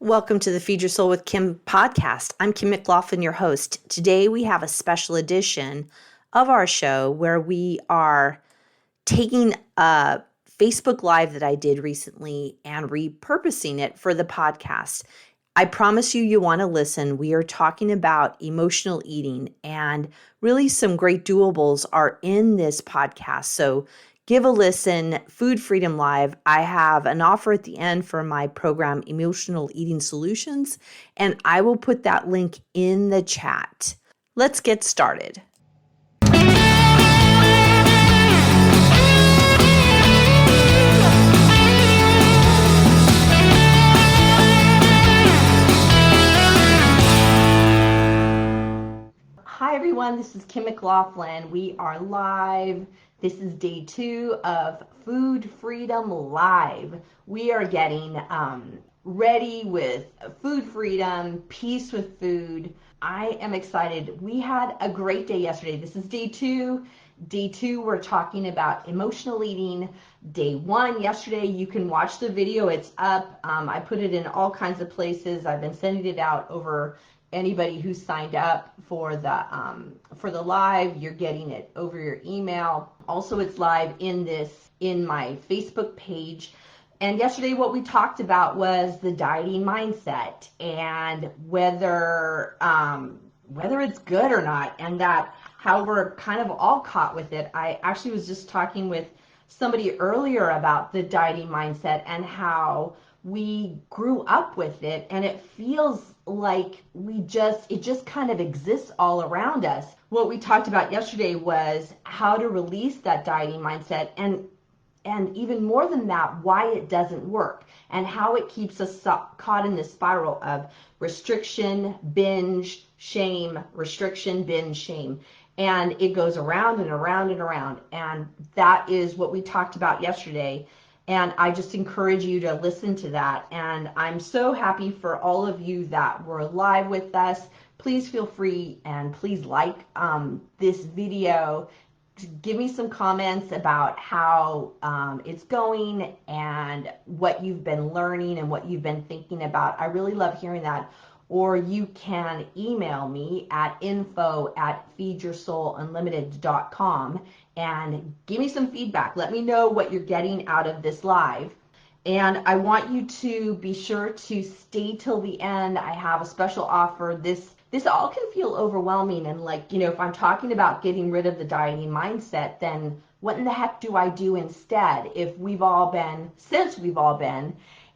Welcome to the Feed Your Soul with Kim podcast. I'm Kim McLaughlin, your host. Today we have a special edition of our show where we are taking a Facebook Live that I did recently and repurposing it for the podcast. I promise you want to listen. We are talking about emotional eating, and really some great doables are in this podcast. So give a listen. Food Freedom Live. I have an offer at the end for my program, Emotional Eating Solutions, and I will put that link in the chat. Let's get started. Hi, everyone. This is Kim McLaughlin. We are live. This is day 2 of Food Freedom Live. We are getting ready with food freedom, peace with food. I am excited. We had a great day yesterday. This is day 2. Day 2, we're talking about emotional eating. Day 1, yesterday, you can watch the video. It's up. I put it in all kinds of places. I've been sending it out over anybody who signed up for the live. You're getting it over your email. Also, it's live in my Facebook page. And yesterday what we talked about was the dieting mindset and whether it's good or not, and that how we're kind of all caught with it. I actually was just talking with somebody earlier about the dieting mindset and how we grew up with it, and it feels like it just kind of exists all around us. What we talked about yesterday was how to release that dieting mindset, and even more than that, why it doesn't work and how it keeps us caught in this spiral of restriction, binge, shame, restriction, binge, shame. And it goes around and around and around. And that is what we talked about yesterday. And I just encourage you to listen to that. And I'm so happy for all of you that were live with us. Please feel free and please like this video. Give me some comments about how it's going and what you've been learning and what you've been thinking about. I really love hearing that. Or you can email me at info@feedyoursoulunlimited.com and give me some feedback. Let me know what you're getting out of this live. And I want you to be sure to stay till the end. I have a special offer. This all can feel overwhelming, and if I'm talking about getting rid of the dieting mindset, then what in the heck do I do instead? Since we've all been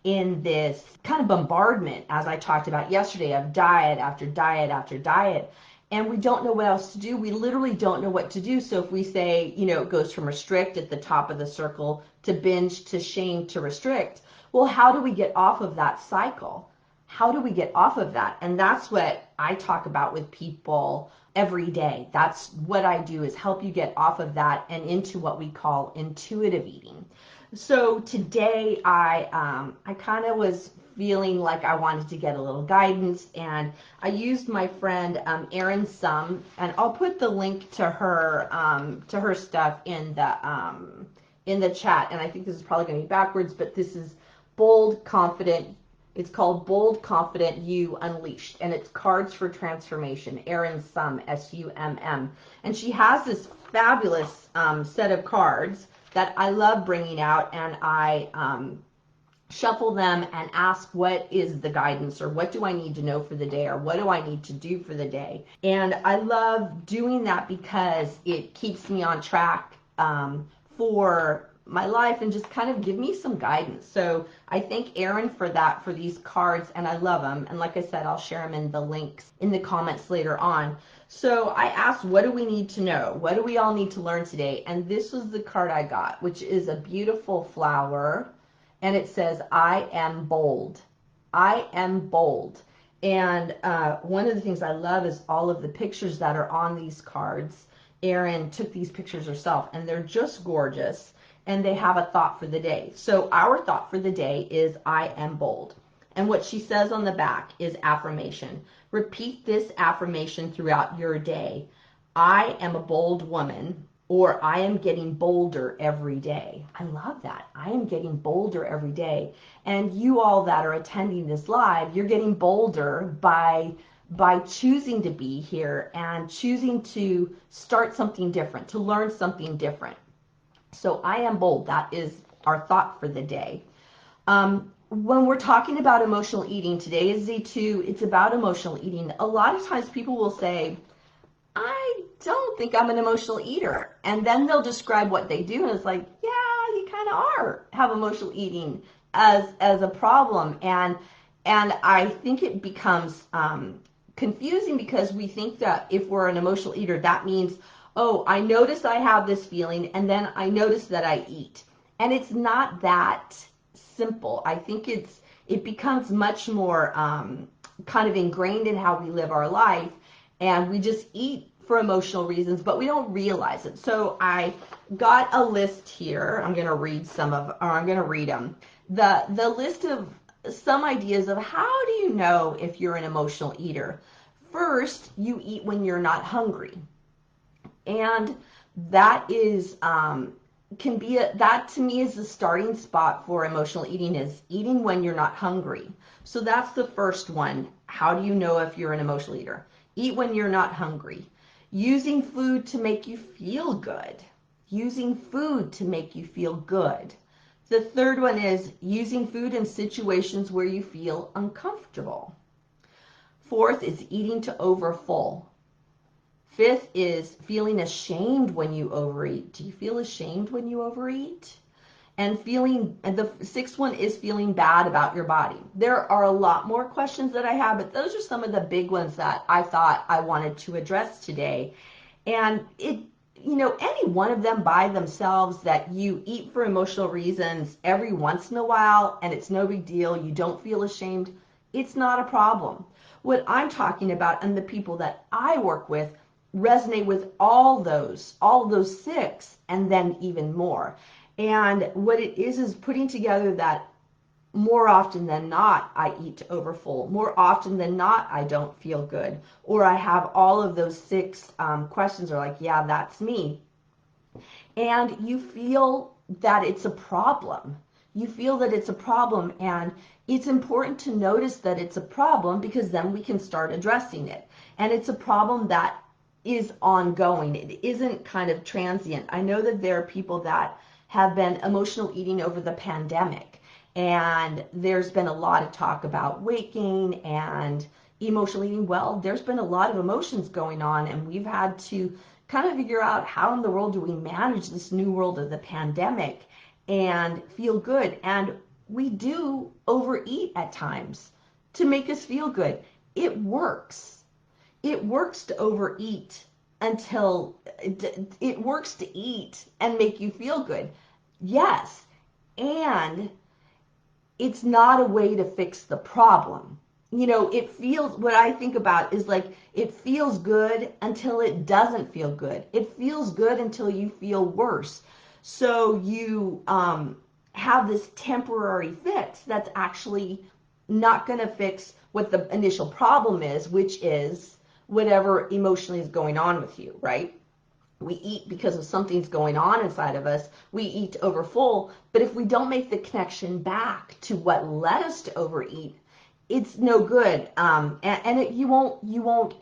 in this kind of bombardment, as I talked about yesterday, of diet after diet after diet, and we don't know what else to do. We literally don't know what to do. So if we say, it goes from restrict at the top of the circle to binge to shame to restrict, well, how do we get off of that cycle? How do we get off of that? And that's what I talk about with people every day. That's what I do, is help you get off of that and into what we call intuitive eating. So today I kind of was feeling like I wanted to get a little guidance, and I used my friend Erin Sum, and I'll put the link to her stuff in the chat. And I think this is probably going to be backwards, but this is Bold Confident. It's called Bold Confident You Unleashed, and it's Cards for Transformation. Erin Sum, Summ, and she has this fabulous set of cards that I love bringing out, and I shuffle them and ask what is the guidance, or what do I need to know for the day, or what do I need to do for the day. And I love doing that because it keeps me on track for my life and just kind of give me some guidance. So I thank Erin for that, for these cards, and I love them. And like I said, I'll share them in the links in the comments later on. So I asked, what do we need to know? What do we all need to learn today? And this was the card I got, which is a beautiful flower, and it says, I am bold. I am bold. And one of the things I love is all of the pictures that are on these cards. Erin took these pictures herself, and they're just gorgeous. And they have a thought for the day. So our thought for the day is, I am bold. And what she says on the back is affirmation. Repeat this affirmation throughout your day. I am a bold woman, Or I am getting bolder every day. I love that. I am getting bolder every day. And you all that are attending this live, you're getting bolder by choosing to be here and choosing to start something different, to learn something different. So I am bold. That is our thought for the day. When we're talking about emotional eating, today is Z2, it's about emotional eating. A lot of times people will say, I don't think I'm an emotional eater. And then they'll describe what they do, and it's like, yeah, you kind of have emotional eating as a problem. And I think it becomes confusing because we think that if we're an emotional eater, that means, oh, I notice I have this feeling, and then I notice that I eat. And it's not that simple. I think it becomes much more kind of ingrained in how we live our life, and we just eat for emotional reasons, but we don't realize it. So I got a list here. I'm going to read I'm going to read them. The list of some ideas of how do you know if you're an emotional eater. First, you eat when you're not hungry. And that is can be that to me is the starting spot for emotional eating, is eating when you're not hungry. So that's the first one. How do you know if you're an emotional eater? Eat when you're not hungry. Using food to make you feel good. Using food to make you feel good. The third one is using food in situations where you feel uncomfortable. Fourth is eating to overfull. Fifth is feeling ashamed when you overeat. Do you feel ashamed when you overeat? And the sixth one is feeling bad about your body. There are a lot more questions that I have, but those are some of the big ones that I thought I wanted to address today. And any one of them by themselves, that you eat for emotional reasons every once in a while and it's no big deal, you don't feel ashamed, it's not a problem. What I'm talking about, and the people that I work with, resonate with all those six, and then even more. And what it is putting together that more often than not, I eat to overfull. More often than not, I don't feel good. Or I have all of those six questions are like, yeah, that's me. And you feel that it's a problem. You feel that it's a problem, and it's important to notice that it's a problem, because then we can start addressing it. And it's a problem that is ongoing. It isn't kind of transient. I know that there are people that have been emotional eating over the pandemic, and there's been a lot of talk about weight gain and emotional eating. Well, there's been a lot of emotions going on, and we've had to kind of figure out how in the world do we manage this new world of the pandemic and feel good. And we do overeat at times to make us feel good. It works. It works to overeat until it works to eat and make you feel good. Yes. And it's not a way to fix the problem. It feels, what I think about is like, it feels good until it doesn't feel good. It feels good until you feel worse. So you have this temporary fix that's actually not going to fix what the initial problem is, which is whatever emotionally is going on with you, right? We eat because of something's going on inside of us. We eat to overfull, but if we don't make the connection back to what led us to overeat, it's no good, you won't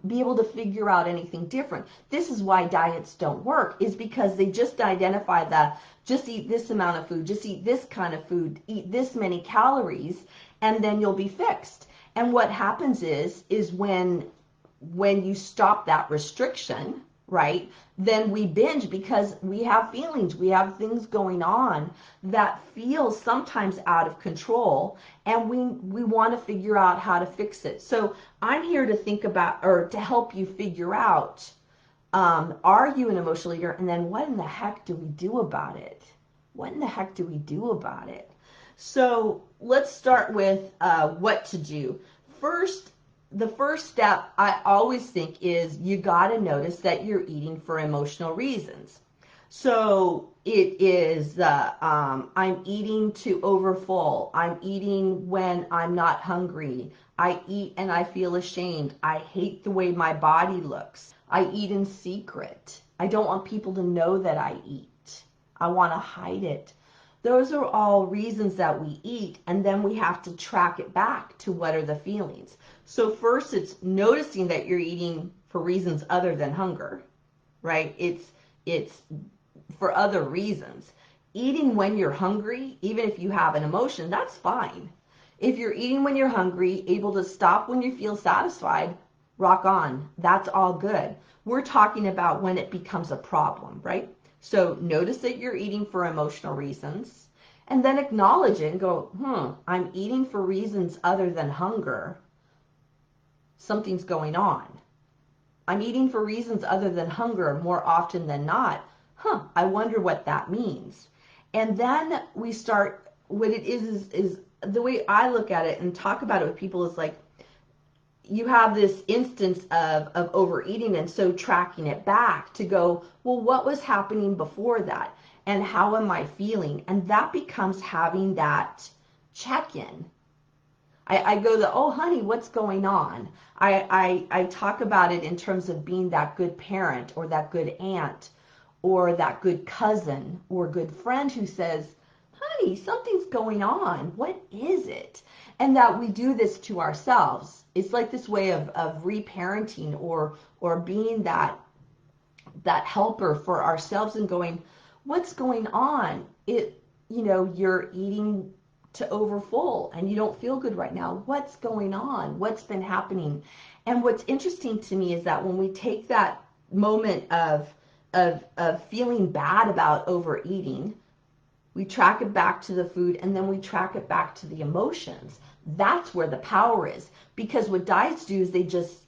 be able to figure out anything different. This is why diets don't work, is because they just identify that just eat this amount of food, just eat this kind of food, eat this many calories, and then you'll be fixed. And what happens is when you stop that restriction, right, then we binge because we have feelings, we have things going on that feel sometimes out of control, and we want to figure out how to fix it. So I'm here to think about, or to help you figure out, are you an emotional eater, and then what in the heck do we do about it? What in the heck do we do about it? So let's start with what to do. The first step I always think is you got to notice that you're eating for emotional reasons. So it is I'm eating to overfull. I'm eating when I'm not hungry. I eat and I feel ashamed. I hate the way my body looks. I eat in secret. I don't want people to know that I eat. I want to hide it. Those are all reasons that we eat, and then we have to track it back to what are the feelings. So first it's noticing that you're eating for reasons other than hunger, right? It's for other reasons. Eating when you're hungry, even if you have an emotion, that's fine. If you're eating when you're hungry, able to stop when you feel satisfied, rock on. That's all good. We're talking about when it becomes a problem, right? So notice that you're eating for emotional reasons, and then acknowledge it and go, I'm eating for reasons other than hunger. Something's going on. I'm eating for reasons other than hunger more often than not. I wonder what that means. And then we start, what it is the way I look at it and talk about it with people is like, you have this instance of overeating, and so tracking it back to go, well, what was happening before that? And how am I feeling? And that becomes having that check-in. I go to, oh, honey, what's going on? I talk about it in terms of being that good parent or that good aunt or that good cousin or good friend who says, honey, something's going on. What is it? And that we do this to ourselves. It's like this way of reparenting or being that helper for ourselves and going, what's going on? You're eating to overfull and you don't feel good right now. What's going on? What's been happening? And what's interesting to me is that when we take that moment of feeling bad about overeating, we track it back to the food, and then we track it back to the emotions. That's where the power is. Because what diets do is they just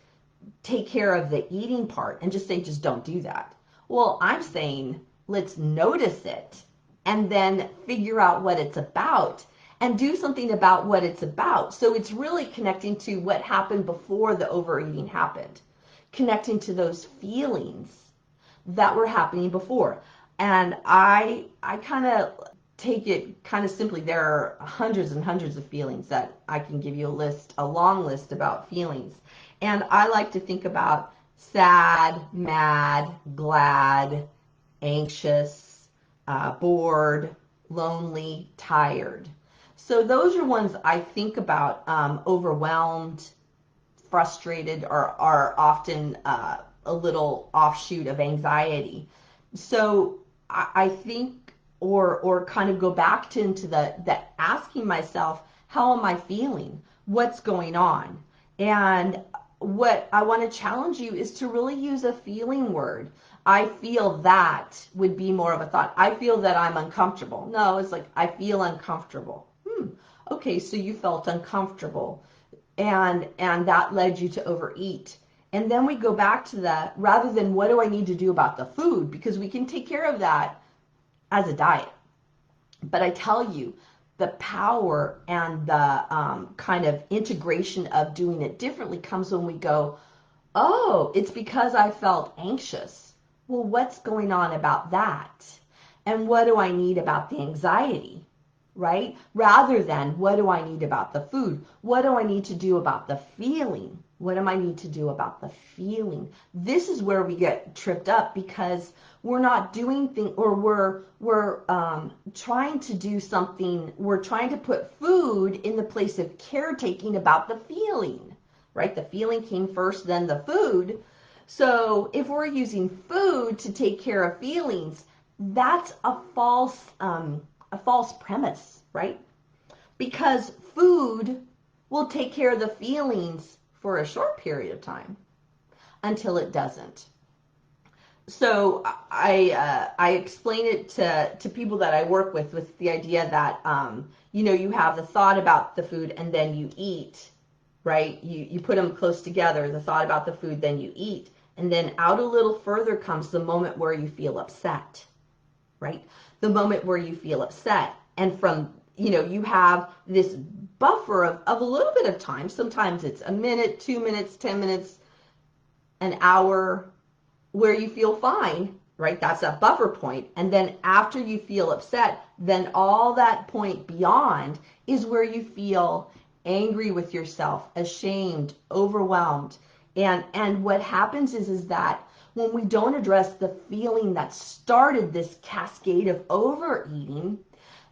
take care of the eating part and just say, just don't do that. Well, I'm saying, let's notice it and then figure out what it's about and do something about what it's about. So it's really connecting to what happened before the overeating happened, connecting to those feelings that were happening before. And I kind of take it kind of simply. There are hundreds and hundreds of feelings that I can give you a long list about feelings. And I like to think about sad, mad, glad, anxious, bored, lonely, tired. So those are ones I think about. Overwhelmed, frustrated are often a little offshoot of anxiety. So I think, or kind of go back into the asking myself, how am I feeling? What's going on? And what I want to challenge you is to really use a feeling word. I feel that would be more of a thought. I feel that I'm uncomfortable. No, it's like, I feel uncomfortable. Okay, so you felt uncomfortable, and that led you to overeat. And then we go back to that, rather than what do I need to do about the food, because we can take care of that as a diet. But I tell you, the power and the kind of integration of doing it differently comes when we go, oh, it's because I felt anxious. Well, what's going on about that? And what do I need about the anxiety? Right? Rather than what do I need about the food? What do I need to do about the feeling? What do I need to do about the feeling? This is where we get tripped up, because we're not doing things, or we're trying to do something. We're trying to put food in the place of caretaking about the feeling, right? The feeling came first, then the food. So if we're using food to take care of feelings, that's a false premise, right? Because food will take care of the feelings for a short period of time until it doesn't. So I explain it to people that I work with the idea that you have the thought about the food and then you eat, right? You put them close together, the thought about the food, then you eat, and then out a little further comes the moment where you feel upset, right? The moment where you feel upset. And from, you have this buffer of a little bit of time. Sometimes it's a minute, 2 minutes, 10 minutes, an hour, where you feel fine, right? That's that buffer point. And then after you feel upset, then all that point beyond is where you feel angry with yourself, ashamed, overwhelmed. And what happens is that when we don't address the feeling that started this cascade of overeating,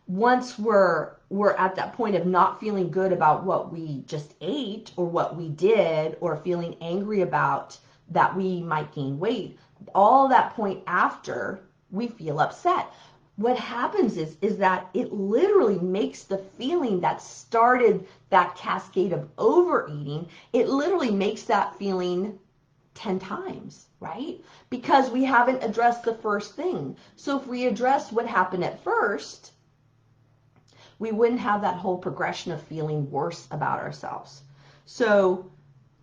once we're at that point of not feeling good about what we just ate or what we did, or feeling angry about that we might gain weight, all that point after, we feel upset. What happens is that it literally makes the feeling that started that cascade of overeating, it literally makes that feeling 10 times, right? Because we haven't addressed the first thing. So if we address what happened at first, we wouldn't have that whole progression of feeling worse about ourselves. So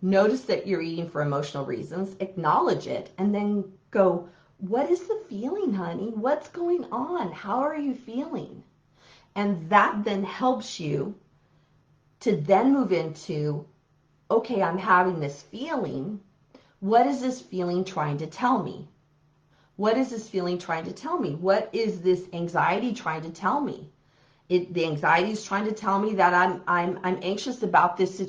notice that you're eating for emotional reasons, acknowledge it, and then go, what is the feeling, honey? What's going on? How are you feeling? And that then helps you to then move into, okay, I'm having this feeling. What is this feeling trying to tell me? What is this feeling trying to tell me? What is this anxiety trying to tell me? The anxiety is trying to tell me that I'm anxious about this,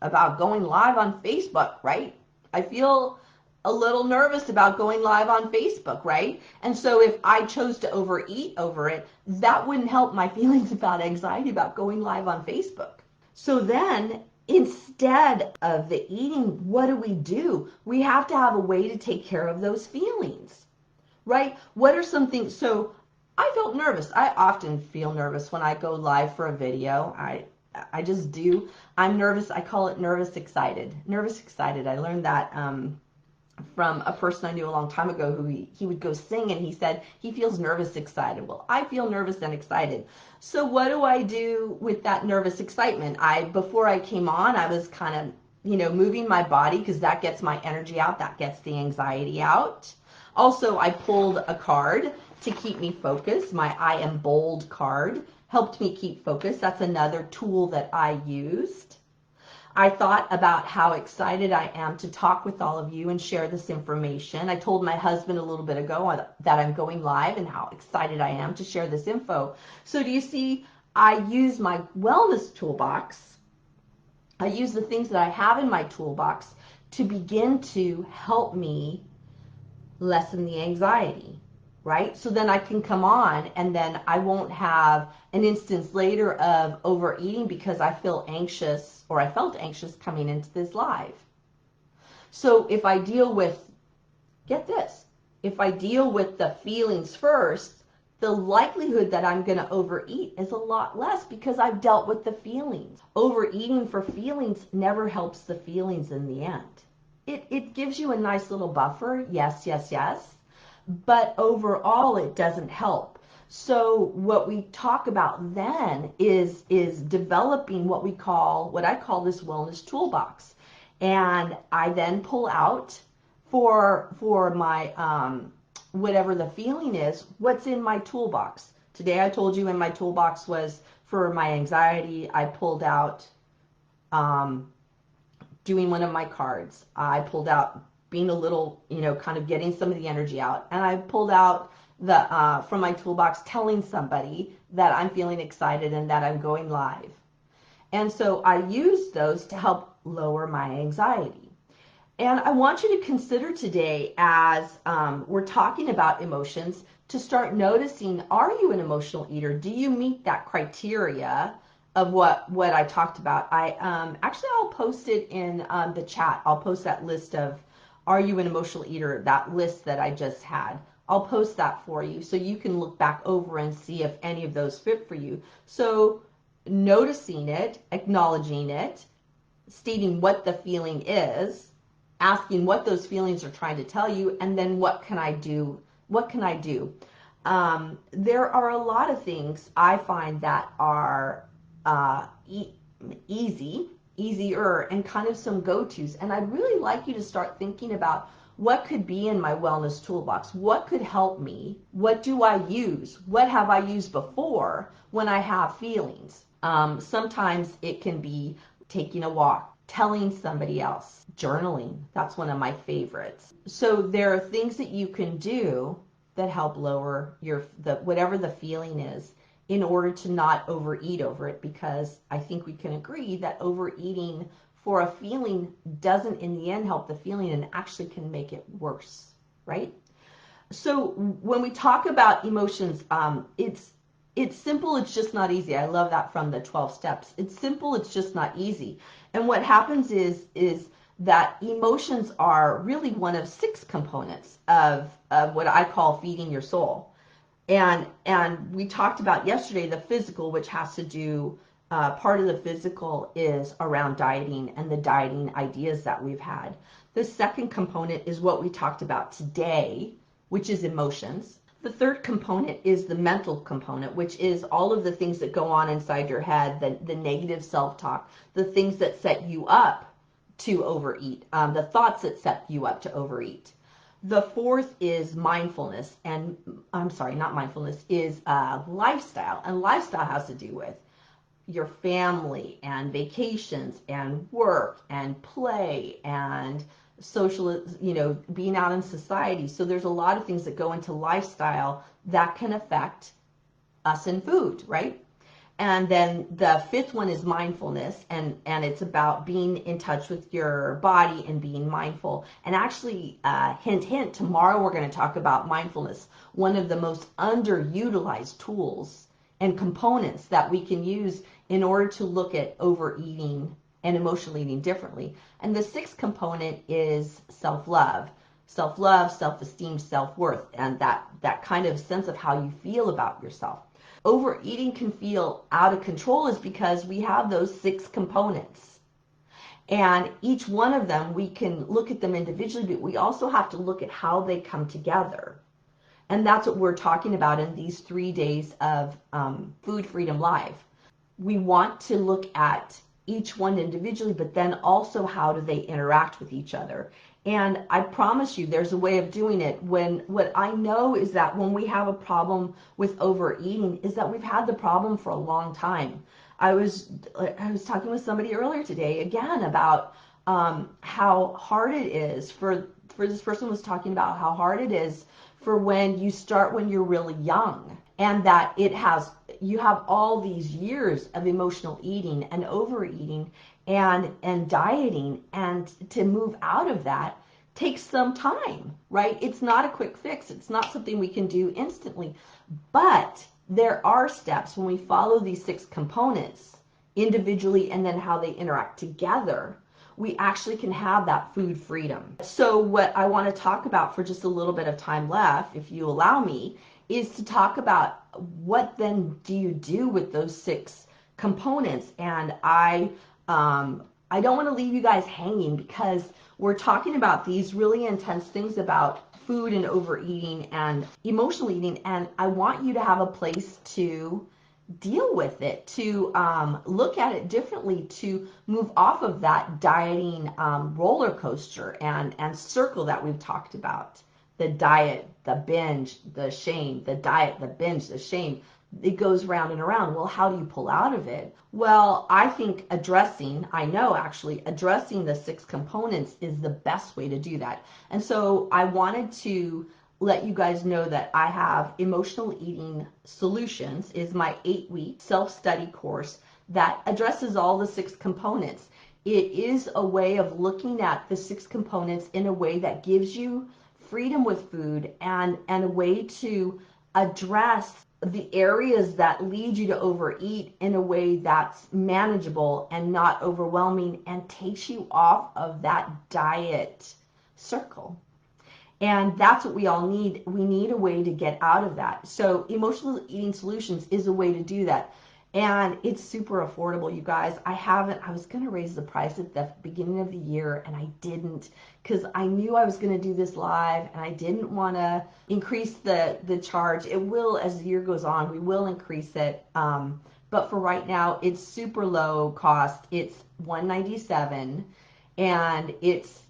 about going live on Facebook, right? I feel a little nervous about going live on Facebook, right? And so if I chose to overeat over it, that wouldn't help my feelings about anxiety about going live on Facebook. So then, instead of the eating, what do? We have to have a way to take care of those feelings, right? What are some things? So I felt nervous. I often feel nervous when I go live for a video. I just do. I'm nervous. I call it nervous excited. Nervous excited. I learned that from a person I knew a long time ago who he would go sing, and he said he feels nervous excited. Well, I feel nervous and excited. So what do I do with that nervous excitement? Before I came on, I was kind of, moving my body, because that gets my energy out, that gets the anxiety out. Also, I pulled a card to keep me focused. My I am bold card helped me keep focused. That's another tool that I used. I thought about how excited I am to talk with all of you and share this information. I told my husband a little bit ago that I'm going live and how excited I am to share this info. So do you see, I use my wellness toolbox. I use the things that I have in my toolbox to begin to help me lessen the anxiety, right? So then I can come on, and then I won't have an instance later of overeating because I feel anxious, or I felt anxious coming into this live. So if I deal with, get this, if I deal with the feelings first, the likelihood that I'm going to overeat is a lot less because I've dealt with the feelings. Overeating for feelings never helps the feelings in the end. It gives you a nice little buffer, yes, yes, yes, but overall it doesn't help. So what we talk about then is developing what I call this wellness toolbox. And I then pull out for my whatever the feeling is, what's in my toolbox. Today I told you in my toolbox was for my anxiety, I pulled out doing one of my cards. I pulled out being a little, kind of getting some of the energy out. And I pulled out from my toolbox telling somebody that I'm feeling excited and that I'm going live. And so I used those to help lower my anxiety. And I want you to consider today, as we're talking about emotions, to start noticing, are you an emotional eater? Do you meet that criteria of what I talked about? Actually, I'll post it in the chat. I'll post that list of, are you an emotional eater, that list that I just had. I'll post that for you so you can look back over and see if any of those fit for you. So noticing it, acknowledging it, stating what the feeling is, asking what those feelings are trying to tell you, and then what can I do? What can I do? There are a lot of things I find that are easier, and kind of some go-tos. And I'd really like you to start thinking about what could be in my wellness toolbox. What could help me? What do I use? What have I used before when I have feelings? Sometimes it can be taking a walk, telling somebody else, journaling. That's one of my favorites. So there are things that you can do that help lower whatever the feeling is, in order to not overeat over it, because I think we can agree that overeating for a feeling doesn't in the end help the feeling, and actually can make it worse. right? So when we talk about emotions, it's simple, it's just not easy. I love that from the 12 steps. It's simple, it's just not easy. And what happens is that emotions are really one of 6 components of what I call feeding your soul. And we talked about yesterday the physical, which has to do, part of the physical is around dieting and the dieting ideas that we've had. The second component is what we talked about today, which is emotions. The third component is the mental component, which is all of the things that go on inside your head, the negative self-talk, the things that set you up to overeat, the thoughts that set you up to overeat. The fourth is mindfulness, and I'm sorry, not mindfulness, is lifestyle. And lifestyle has to do with your family and vacations and work and play and social, being out in society. So there's a lot of things that go into lifestyle that can affect us in food, right? And then the fifth one is mindfulness, and it's about being in touch with your body and being mindful. And actually, hint, hint, tomorrow we're going to talk about mindfulness, one of the most underutilized tools and components that we can use in order to look at overeating and emotional eating differently. And the sixth component is self-love. Self-love, self-esteem, self-worth, and that kind of sense of how you feel about yourself. Overeating can feel out of control is because we have those 6 components. And each one of them, we can look at them individually, but we also have to look at how they come together. And that's what we're talking about in these 3 days of Food Freedom Live. We want to look at each one individually, but then also how do they interact with each other. And I promise you there's a way of doing it. What I know is that when we have a problem with overeating is that we've had the problem for a long time. I was talking with somebody earlier today again about how hard it is for this person was talking about how hard it is for when you start when you're really young, and that you have all these years of emotional eating and overeating and dieting, and to move out of that takes some time, right? It's not a quick fix. It's not something we can do instantly, but there are steps when we follow these 6 components individually and then how they interact together. We actually can have that food freedom. So what I want to talk about for just a little bit of time left, if you allow me, is to talk about what then do you do with those 6 components. And I don't want to leave you guys hanging, because we're talking about these really intense things about food and overeating and emotional eating, and I want you to have a place to deal with it, to look at it differently, to move off of that dieting roller coaster and circle that we've talked about. The diet, the binge, the shame, the diet, the binge, the shame. It goes round and around. Well, how do you pull out of it? Well, I think addressing the 6 components is the best way to do that. And so I wanted to let you guys know that I have Emotional Eating Solutions is my 8-week self-study course that addresses all the 6 components. It is a way of looking at the 6 components in a way that gives you freedom with food and a way to address the areas that lead you to overeat in a way that's manageable and not overwhelming and takes you off of that diet circle. And that's what we all need. We need a way to get out of that. So Emotional Eating Solutions is a way to do that. And it's super affordable, you guys. I was going to raise the price at the beginning of the year, and I didn't, because I knew I was going to do this live, and I didn't want to increase the charge. It will, as the year goes on, we will increase it. But for right now, it's super low cost. It's $197, and it's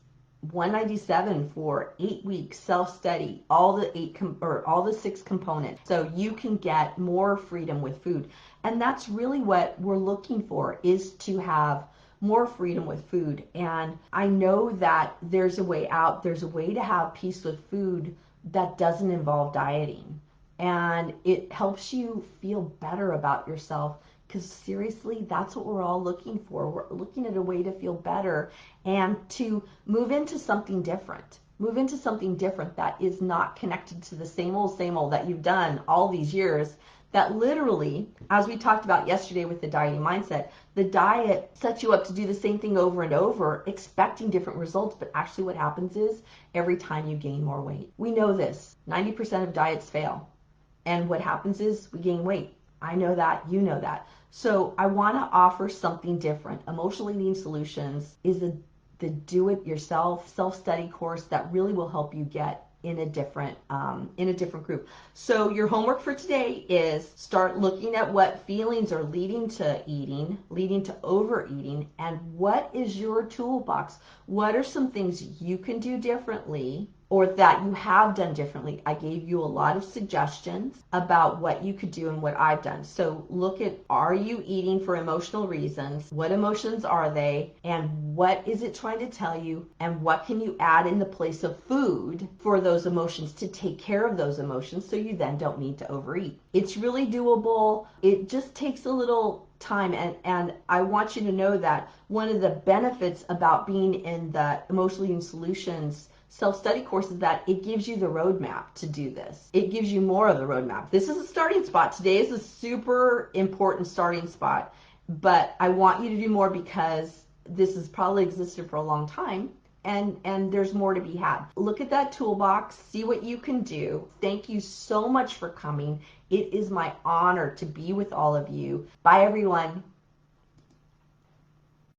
$197 for 8 weeks self-study, all the 6 components, so you can get more freedom with food. And that's really what we're looking for, is to have more freedom with food. And I know that there's a way out. There's a way to have peace with food that doesn't involve dieting, and it helps you feel better about yourself. Because seriously, that's what we're all looking for. We're looking at a way to feel better and to move into something different. Move into something different that is not connected to the same old that you've done all these years. That literally, as we talked about yesterday with the dieting mindset, the diet sets you up to do the same thing over and over, expecting different results. But actually what happens is every time you gain more weight. We know this. 90% of diets fail. And what happens is we gain weight. I know that, you know that. So I want to offer something different. Emotional Eating Solutions is the do-it-yourself self-study course that really will help you get in a different group. So your homework for today is start looking at what feelings are leading to eating, leading to overeating, and what is your toolbox? What are some things you can do differently or that you have done differently? I gave you a lot of suggestions about what you could do and what I've done. So look at, are you eating for emotional reasons? What emotions are they? And what is it trying to tell you? And what can you add in the place of food for those emotions to take care of those emotions so you then don't need to overeat? It's really doable. It just takes a little time, and I want you to know that one of the benefits about being in the Emotional Eating Solutions self-study course is that it gives you the roadmap to do this. It gives you more of the roadmap. This is a starting spot. Today is a super important starting spot, but I want you to do more because this has probably existed for a long time, and there's more to be had. Look at that toolbox, see what you can do. Thank you so much for coming. It is my honor to be with all of you. Bye, everyone.